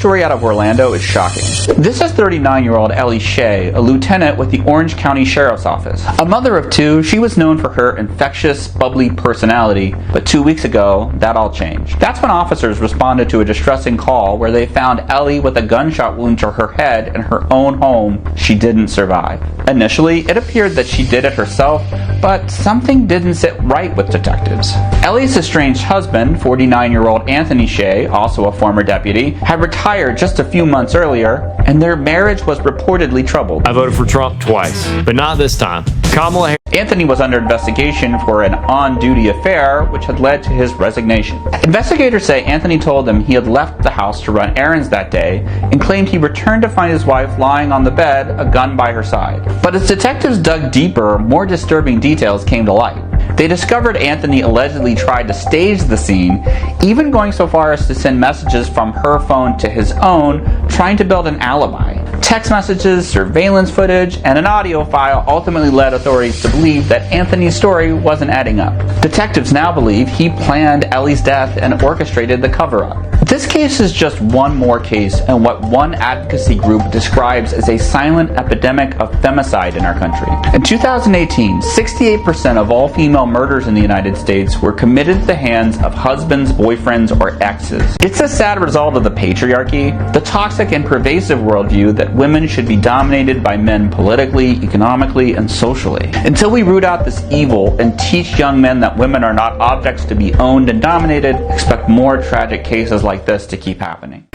story out of Orlando is shocking. This is 39-year-old Ellie Shea, a lieutenant with the Orange County Sheriff's Office. A mother of two, she was known for her infectious, bubbly personality, but 2 weeks ago, that all changed. That's when officers responded to a distressing call where they found Ellie with a gunshot wound to her head in her own home. She didn't survive. Initially, it appeared that she did it herself, but something didn't sit right with detectives. Ellie's estranged husband, 49-year-old Anthony Shea, also a former deputy, had retired just a few months earlier, and their marriage was reportedly troubled. I voted for Trump twice, but not this time. Kamala Harris. Anthony was under investigation for an on-duty affair, which had led to his resignation. Investigators say Anthony told them he had left the house to run errands that day and claimed he returned to find his wife lying on the bed, a gun by her side. But as detectives dug deeper, more disturbing details came to light. They discovered Anthony allegedly tried to stage the scene, even going so far as to send messages from her phone to his own, trying to build an alibi. Text messages, surveillance footage, and an audio file ultimately led authorities to believe that Anthony's story wasn't adding up. Detectives now believe he planned Ellie's death and orchestrated the cover-up. This case is just one more case in what one advocacy group describes as a silent epidemic of femicide in our country. In 2018, 68% of all female murders in the United States were committed at the hands of husbands, boyfriends, or exes. It's a sad result of the patriarchy, the toxic and pervasive worldview that women should be dominated by men politically, economically, and socially. Until we root out this evil and teach young men that women are not objects to be owned and dominated, expect more tragic cases like this to keep happening.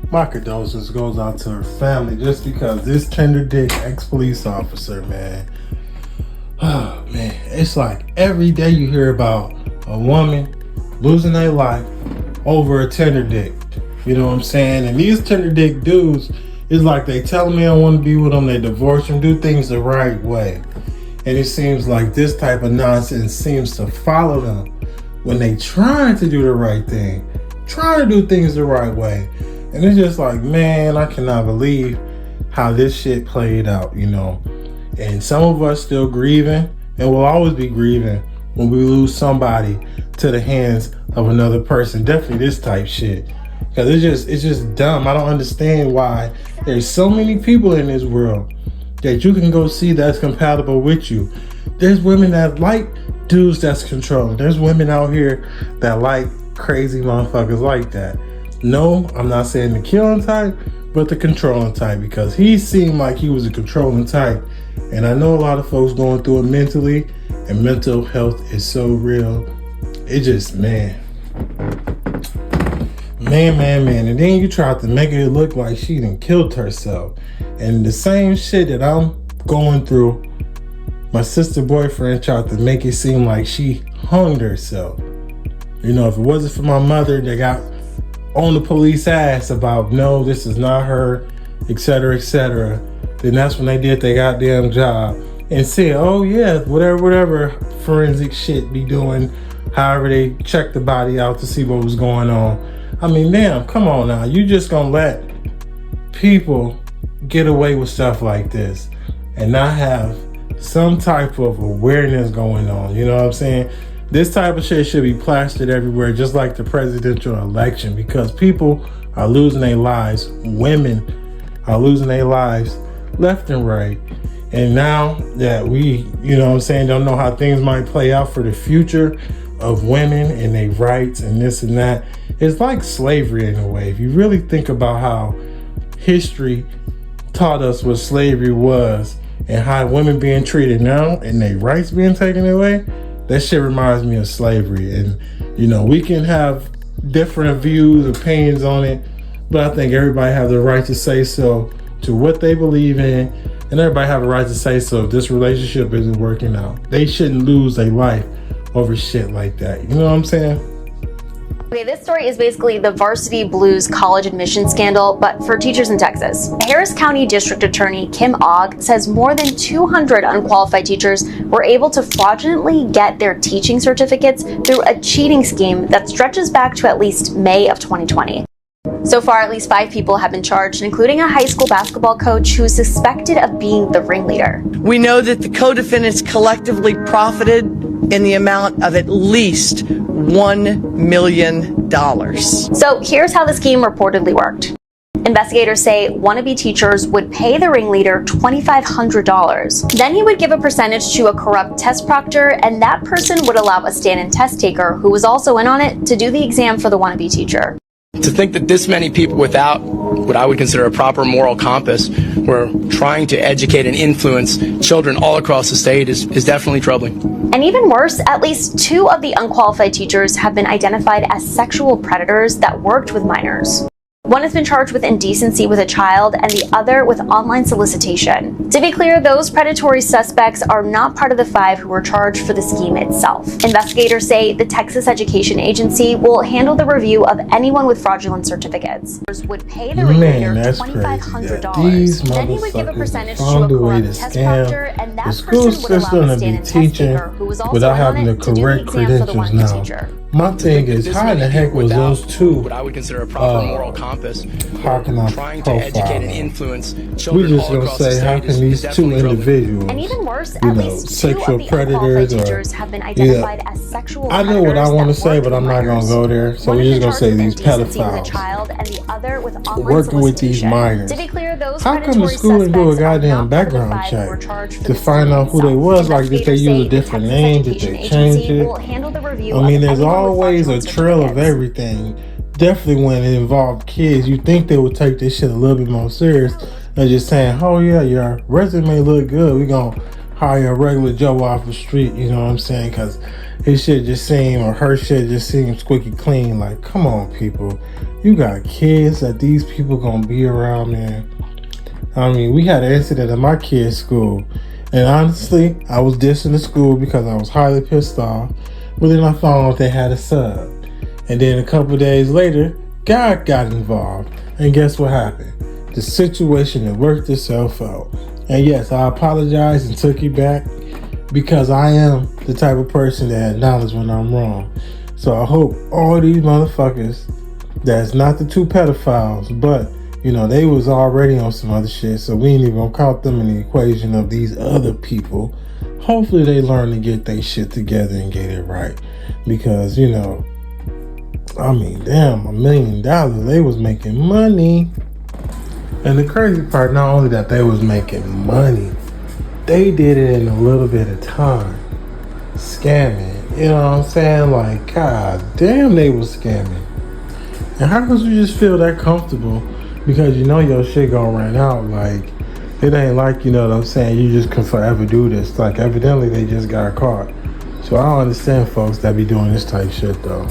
My condolences goes out to her family just because this tender dick ex-police officer, man. Oh, man. It's like every day you hear about a woman losing their life over a tender dick. You know what I'm saying? And these tender dick dudes, it's like they tell me I want to be with them, they divorce them, do things the right way. And it seems like this type of nonsense seems to follow them when they trying to do the right thing, trying to do things the right way. And it's just like, man, I cannot believe how this shit played out, you know. And some of us still grieving and will always be grieving when we lose somebody to the hands of another person. Definitely this type shit. Because it's just dumb. I don't understand why there's so many people in this world that you can go see that's compatible with you. There's women that like dudes that's controlling. There's women out here that like crazy motherfuckers like that. No, I'm not saying the killing type, but the controlling type, because he seemed like he was a controlling type. And I know a lot of folks going through it mentally, and mental health is so real. It just, man. And then you try to make it look like she done killed herself. And the same shit that I'm going through, my sister boyfriend tried to make it seem like she hung herself. You know, if it wasn't for my mother that got on the police ass about, no, this is not her, etc., then that's when they did their goddamn job and said, oh yeah, whatever forensic shit be doing, however they checked the body out to see what was going on. I mean, damn, come on now. You just gonna let people get away with stuff like this and not have some type of awareness going on, you know what I'm saying? This type of shit should be plastered everywhere, just like the presidential election, because people are losing their lives. Women are losing their lives left and right. And now that we, you know what I'm saying, don't know how things might play out for the future of women and their rights and this and that, it's like slavery in a way. If you really think about how history taught us what slavery was and how women being treated now and their rights being taken away, that shit reminds me of slavery. And, you know, we can have different views, opinions on it, but I think everybody has the right to say so to what they believe in, and everybody have a right to say so if this relationship isn't working out. They shouldn't lose their life over shit like that. You know what I'm saying? Okay, this story is basically the Varsity Blues college admission scandal, but for teachers in Texas. Harris County District Attorney Kim Ogg says more than 200 unqualified teachers were able to fraudulently get their teaching certificates through a cheating scheme that stretches back to at least May of 2020. So far, at least 5 people have been charged, including a high school basketball coach who is suspected of being the ringleader. We know that the co-defendants collectively profited in the amount of at least $1 million. So here's how the scheme reportedly worked. Investigators say wannabe teachers would pay the ringleader $2,500. Then he would give a percentage to a corrupt test proctor, and that person would allow a stand-in test taker who was also in on it to do the exam for the wannabe teacher. To think that this many people without what I would consider a proper moral compass were trying to educate and influence children all across the state is definitely troubling. And even worse, at least 2 of the unqualified teachers have been identified as sexual predators that worked with minors. One has been charged with indecency with a child and the other with online solicitation. To be clear, those predatory suspects are not part of the 5 who were charged for the scheme itself. Investigators say the Texas Education Agency will handle the review of anyone with fraudulent certificates. Would pay the ringleader $2,500. Then he would give a percentage to a corrupt test proctor, and that person would allow a stand-in test taker who was also without on having it the to do the correct exam for the credentials wannabe now. teacher. My thing is, how in the heck was those 2 what I would consider a proper moral compass hacking off trying to educate and profile? influence We children just all gonna across the say, how state can these 2 definitely troubling. individuals, And even worse, you at know, least 2 sexual of the unqualified predators teachers have been identified as sexual I know what I predators want to that say, worked but I'm with not gonna minors. go there. So One we're has just been gonna say charged with these indecency with a pedophiles child, and the other with online working with these solicitation. minors. To be clear, those How come the predatory school didn't do a suspects are goddamn not part of the background 5 who were check charged for to the find scheme out who they itself? was? Like, did they Investigators use a say the different Texas name? Did Education they change Agency it? will handle the review I mean, of there's anyone with always a fraudulent trail of certificates. everything. Definitely when it involved kids, you think they would take this shit a little bit more serious than just saying, oh yeah, your resume look good, we gonna hire a regular Joe off the street, you know what I'm saying? Because his shit just seemed, or her shit just seemed squeaky clean. Like, come on, people. You got kids that these people gonna be around, man. I mean, we had an incident at my kid's school. And honestly, I was dissing the school because I was highly pissed off. But then I found out they had a sub. And then a couple days later, God got involved. And guess what happened? The situation had worked itself out. And yes, I apologized and took it back because I am the type of person that acknowledges when I'm wrong. So I hope all these motherfuckers, that's not the 2 pedophiles, but you know, they was already on some other shit, so we ain't even gonna count them in the equation of these other people. Hopefully they learn to get their shit together and get it right. Because, you know, I mean, damn, $1 million, they was making money. And the crazy part, not only that they was making money, they did it in a little bit of time. Scamming, you know what I'm saying? Like, god damn, they was scamming. And how could you just feel that comfortable? Because you know your shit gonna run out. Like, it ain't like, you know what I'm saying, you just can forever do this. Like, evidently they just got caught. So I don't understand folks that be doing this type shit though.